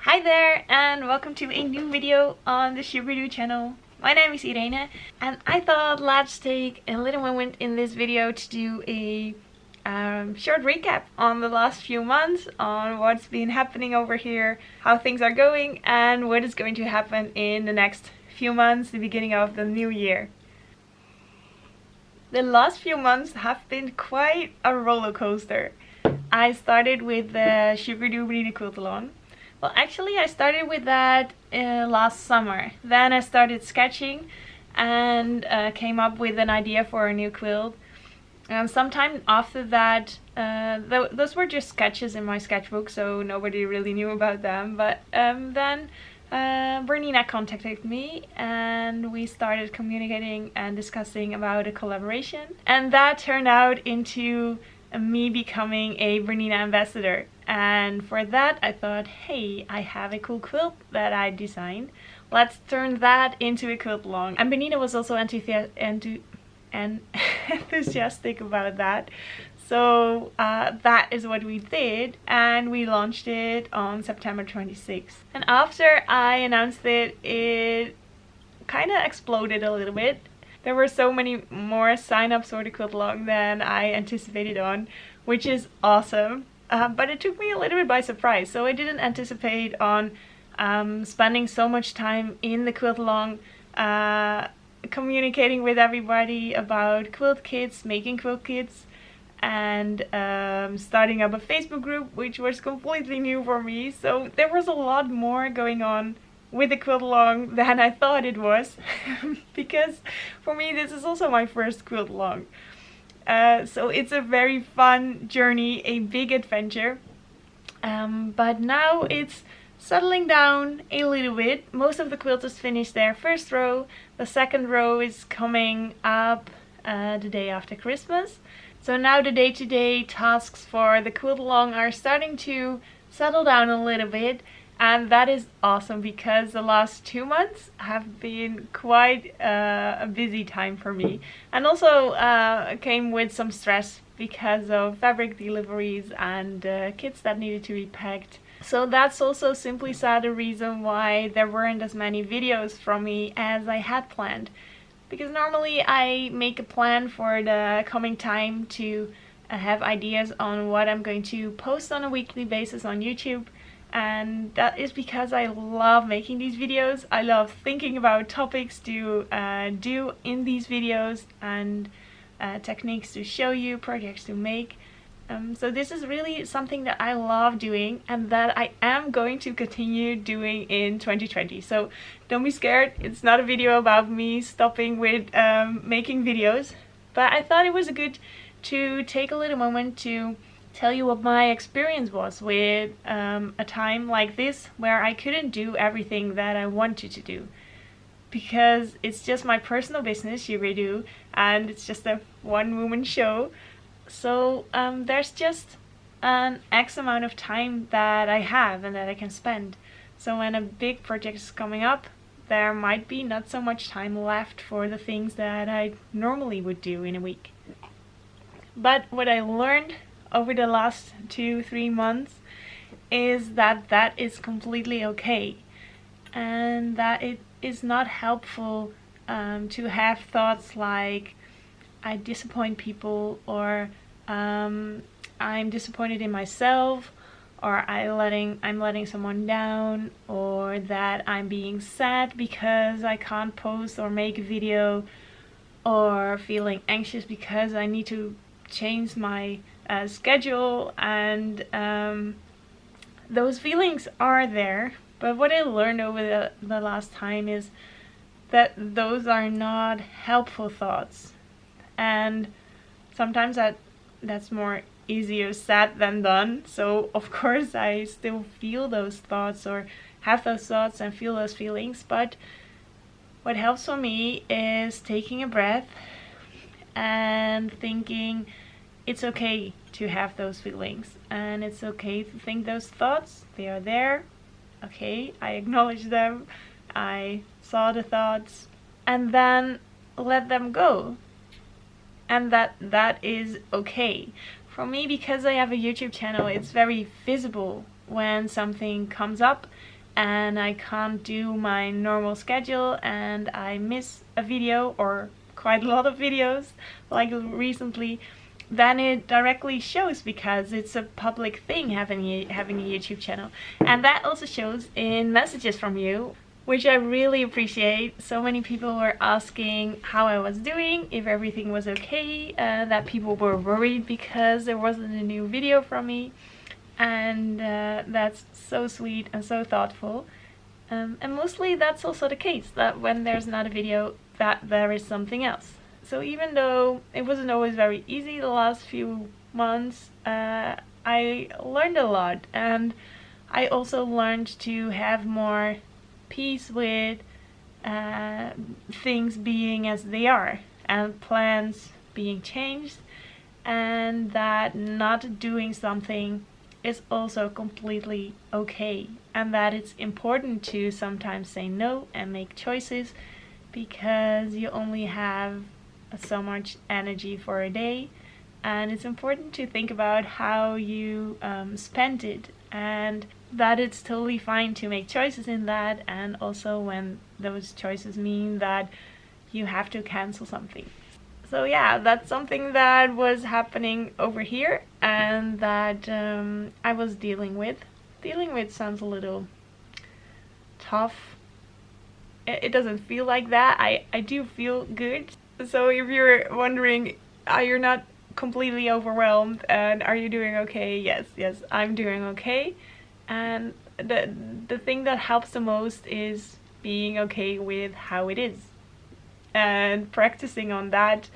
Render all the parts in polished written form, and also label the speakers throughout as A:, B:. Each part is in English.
A: Hi there and welcome to a new video on the Sugaridoo channel. My name is Irene and I thought let's take a little moment in this video to do a short recap on the last few months, on what's been happening over here, how things are going and what is going to happen in the next few months, the beginning of the new year. The last few months have been quite a roller coaster. I started with the Sugaridoo Bernina quilt along. Well, actually I started with that last summer. Then I started sketching and came up with an idea for a new quilt. And sometime after that, those were just sketches in my sketchbook, so nobody really knew about them. But then Bernina contacted me and we started communicating and discussing about a collaboration. And that turned out into me becoming a Bernina ambassador. And for that I thought, hey, I have a cool quilt that I designed. Let's turn that into a quilt along. And Bernina was also enthusiastic about that. So that is what we did, and we launched it on September 26th. And after I announced it, it kind of exploded a little bit. There were so many more sign-ups for the quilt along than I anticipated on, which is awesome. But it took me a little bit by surprise, so I didn't anticipate on spending so much time in the quilt along, communicating with everybody about quilt kits, making quilt kits, and starting up a Facebook group, which was completely new for me. So there was a lot more going on with the quilt along than I thought it was, because for me this is also my first quilt along. So it's a very fun journey, a big adventure, but now it's settling down a little bit. Most of the quilters finished their first row. The second row is coming up the day after Christmas. So now the day-to-day tasks for the quilt along are starting to settle down a little bit, and that is awesome because the last 2 months have been quite a busy time for me, and also came with some stress because of fabric deliveries and kits that needed to be packed. So that's also simply said the reason why there weren't as many videos from me as I had planned. Because normally I make a plan for the coming time to have ideas on what I'm going to post on a weekly basis on YouTube. And that is because I love making these videos. I love thinking about topics to do in these videos and techniques to show you, projects to make. So this is really something that I love doing and that I am going to continue doing in 2020. So don't be scared, it's not a video about me stopping with making videos. But I thought it was good to take a little moment to tell you what my experience was with a time like this where I couldn't do everything that I wanted to do. Because it's just my personal business, Sugaridoo, and it's just a one-woman show. So there's just an X amount of time that I have and that I can spend. So when a big project is coming up, there might be not so much time left for the things that I normally would do in a week. But what I learned over the last 2-3 months is that that is completely okay, and that it is not helpful to have thoughts like I disappoint people, or I'm disappointed in myself, or I'm letting someone down, or that I'm being sad because I can't post or make a video, or feeling anxious because I need to change my schedule. And those feelings are there, but what I learned over the last time is that those are not helpful thoughts. And sometimes that's more easier said than done. So of course I still feel those thoughts or have those thoughts and feel those feelings, but what helps for me is taking a breath and thinking it's okay to have those feelings, and it's okay to think those thoughts. They are there. Okay, I acknowledge them, I saw the thoughts, and then let them go. And that is okay. For me, because I have a YouTube channel, it's very visible when something comes up and I can't do my normal schedule and I miss a video or quite a lot of videos like recently, then it directly shows because it's a public thing having a YouTube channel. And that also shows in messages from you, which I really appreciate. So many people were asking how I was doing, if everything was okay, that people were worried because there wasn't a new video from me. And that's so sweet and so thoughtful. And mostly that's also the case, that when there's not a video, that there is something else. So even though it wasn't always very easy the last few months, I learned a lot, and I also learned to have more peace with things being as they are and plans being changed, and that not doing something is also completely okay, and that it's important to sometimes say no and make choices, because you only have so much energy for a day, and it's important to think about how you spend it, and that it's totally fine to make choices in that, and also when those choices mean that you have to cancel something. So yeah, that's something that was happening over here and that I was dealing with. Dealing with sounds a little tough. It doesn't feel like that. I do feel good. So if you're wondering, are you not completely overwhelmed and are you doing okay? Yes, I'm doing okay. And the thing that helps the most is being okay with how it is. And practicing on that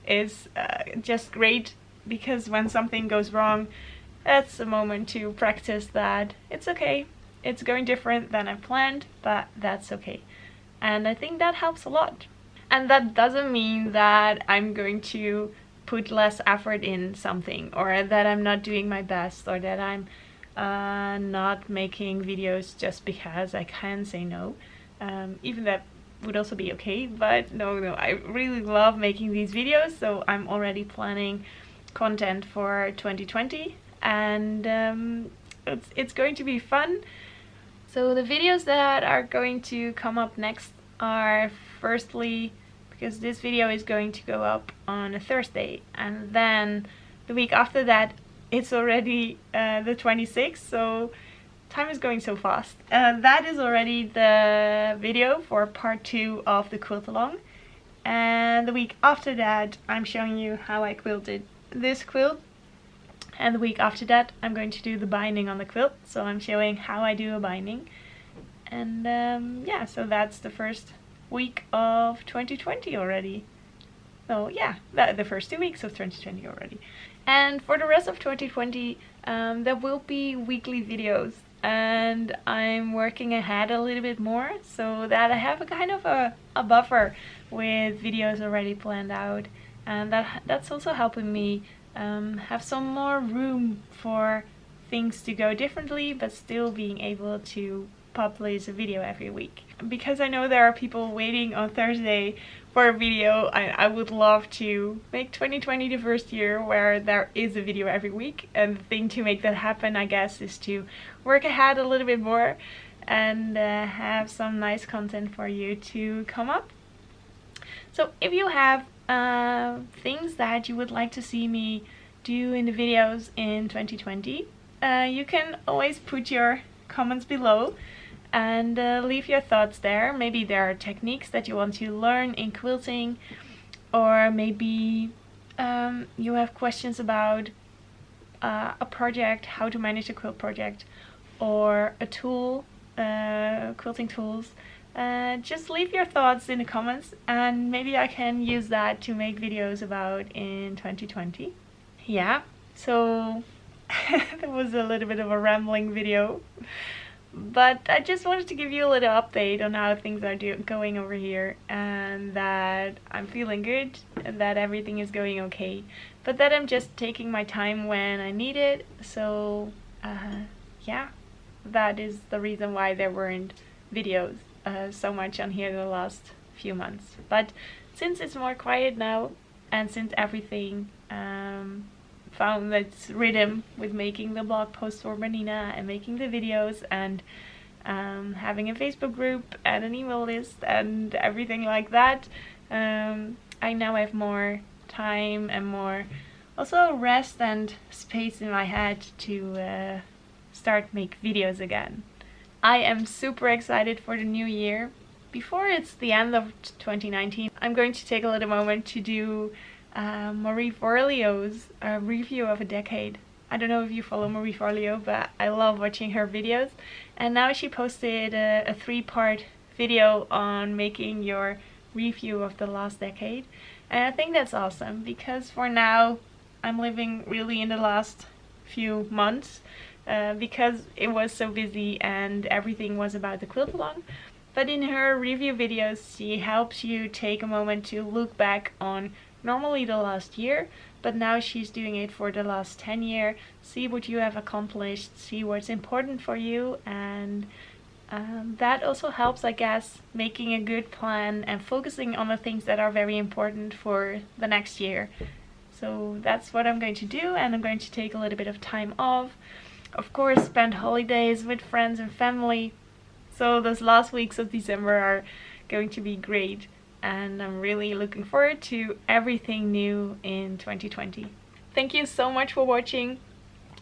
A: is just great, because when something goes wrong, that's a moment to practice that it's okay. It's going different than I planned, but that's okay. And I think that helps a lot. And that doesn't mean that I'm going to put less effort in something, or that I'm not doing my best, or that I'm not making videos just because I can say no. Even that would also be okay, but no, I really love making these videos, so I'm already planning content for 2020, and it's going to be fun. So the videos that are going to come up next are, firstly, because this video is going to go up on a Thursday, and then the week after that it's already the 26th, so time is going so fast. That is already the video for part 2 of the quilt along, and the week after that I'm showing you how I quilted this quilt, and the week after that I'm going to do the binding on the quilt, so I'm showing how I do a binding. And yeah, so that's the first week of 2020 already. So yeah, the first 2 weeks of 2020 already. And for the rest of 2020 there will be weekly videos, and I'm working ahead a little bit more so that I have a kind of a buffer with videos already planned out, and that's also helping me have some more room for things to go differently, but still being able to publish a video every week. Because I know there are people waiting on Thursday for a video, I would love to make 2020 the first year where there is a video every week, and the thing to make that happen, I guess, is to work ahead a little bit more and have some nice content for you to come up. So if you have things that you would like to see me do in the videos in 2020, you can always put your comments below and leave your thoughts there. Maybe there are techniques that you want to learn in quilting, or maybe you have questions about a project, how to manage a quilt project, or a tool, quilting tools. Just leave your thoughts in the comments, and maybe I can use that to make videos about in 2020. Yeah, so that was a little bit of a rambling video, but I just wanted to give you a little update on how things are going over here, and that I'm feeling good and that everything is going okay, but that I'm just taking my time when I need it. So yeah, that is the reason why there weren't videos so much on here the last few months. But since it's more quiet now, and since everything found its rhythm with making the blog posts for Bernina and making the videos and having a Facebook group and an email list and everything like that. I now have more time and more also rest and space in my head to start make videos again. I am super excited for the new year. Before it's the end of 2019, I'm going to take a little moment to do Marie Forleo's review of a decade. I don't know if you follow Marie Forleo, but I love watching her videos. And now she posted a 3-part video on making your review of the last decade. And I think that's awesome because for now I'm living really in the last few months because it was so busy and everything was about the quilt along. But in her review videos she helps you take a moment to look back on normally the last year, but now she's doing it for the last 10 years, see what you have accomplished, see what's important for you, and that also helps, I guess, making a good plan and focusing on the things that are very important for the next year. So that's what I'm going to do, and I'm going to take a little bit of time off. Of course, spend holidays with friends and family. So those last weeks of December are going to be great, and I'm really looking forward to everything new in 2020. Thank you so much for watching,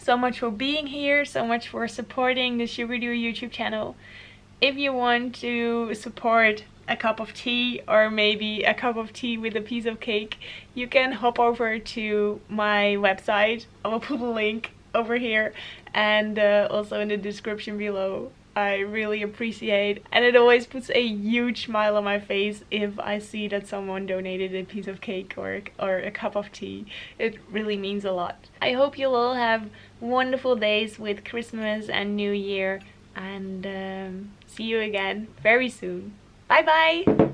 A: so much for being here, so much for supporting the Sugaridoo YouTube channel. If you want to support a cup of tea or maybe a cup of tea with a piece of cake, you can hop over to my website. I will put a link over here and also in the description below. I really appreciate, and it always puts a huge smile on my face if I see that someone donated a piece of cake or a cup of tea. It really means a lot. I hope you'll all have wonderful days with Christmas and New Year, and see you again very soon. Bye bye!